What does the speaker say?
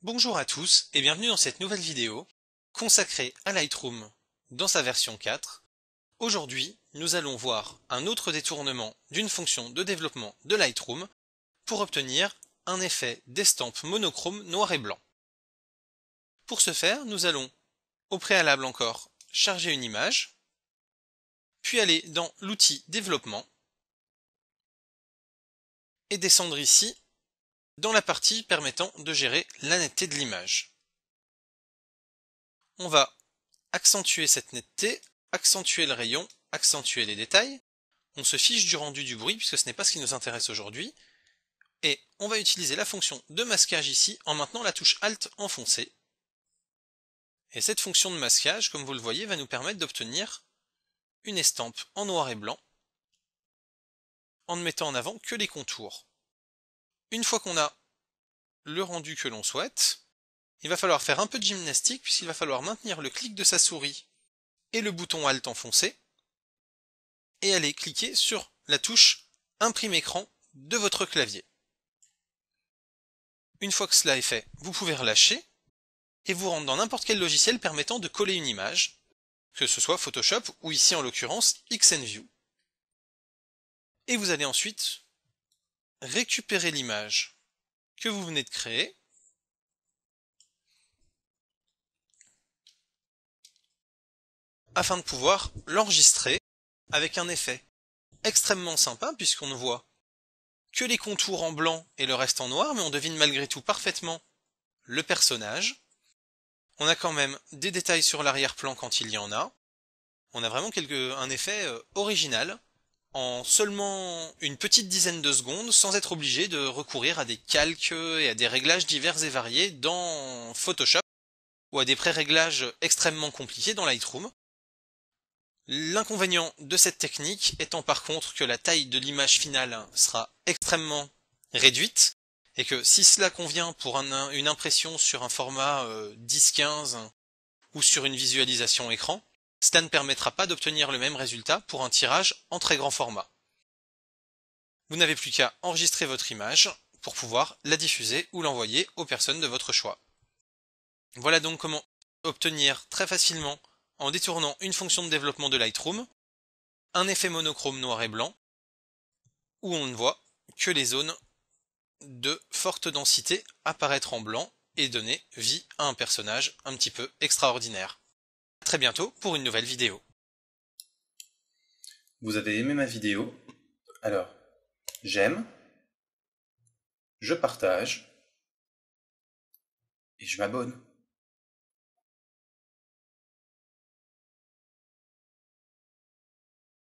Bonjour à tous et bienvenue dans cette nouvelle vidéo consacrée à Lightroom dans sa version 4. Aujourd'hui, nous allons voir un autre détournement d'une fonction de développement de Lightroom pour obtenir un effet d'estampe monochrome noir et blanc. Pour ce faire, nous allons au préalable encore charger une image, puis aller dans l'outil développement et descendre ici dans la partie permettant de gérer la netteté de l'image. On va accentuer cette netteté, accentuer le rayon, accentuer les détails. On se fiche du rendu du bruit puisque ce n'est pas ce qui nous intéresse aujourd'hui. Et on va utiliser la fonction de masquage ici en maintenant la touche Alt enfoncée. Et cette fonction de masquage, comme vous le voyez, va nous permettre d'obtenir une estampe en noir et blanc en ne mettant en avant que les contours. Une fois qu'on a le rendu que l'on souhaite, il va falloir faire un peu de gymnastique puisqu'il va falloir maintenir le clic de sa souris et le bouton Alt enfoncé et aller cliquer sur la touche Imprime écran de votre clavier. Une fois que cela est fait, vous pouvez relâcher et vous rendre dans n'importe quel logiciel permettant de coller une image, que ce soit Photoshop ou ici en l'occurrence XNView. Et vous allez ensuite récupérer l'image que vous venez de créer afin de pouvoir l'enregistrer avec un effet extrêmement sympa puisqu'on ne voit que les contours en blanc et le reste en noir, mais on devine malgré tout parfaitement le personnage. On a quand même des détails sur l'arrière-plan quand il y en a. On a vraiment un effet original en seulement une petite dizaine de secondes sans être obligé de recourir à des calques et à des réglages divers et variés dans Photoshop ou à des pré-réglages extrêmement compliqués dans Lightroom. L'inconvénient de cette technique étant par contre que la taille de l'image finale sera extrêmement réduite et que si cela convient pour une impression sur un format 10-15 ou sur une visualisation écran, cela ne permettra pas d'obtenir le même résultat pour un tirage en très grand format. Vous n'avez plus qu'à enregistrer votre image pour pouvoir la diffuser ou l'envoyer aux personnes de votre choix. Voilà donc comment obtenir très facilement, en détournant une fonction de développement de Lightroom, un effet monochrome noir et blanc, où on ne voit que les zones de forte densité apparaître en blanc et donner vie à un personnage un petit peu extraordinaire. À très bientôt pour une nouvelle vidéo. Vous avez aimé ma vidéo? Alors, j'aime, je partage et je m'abonne.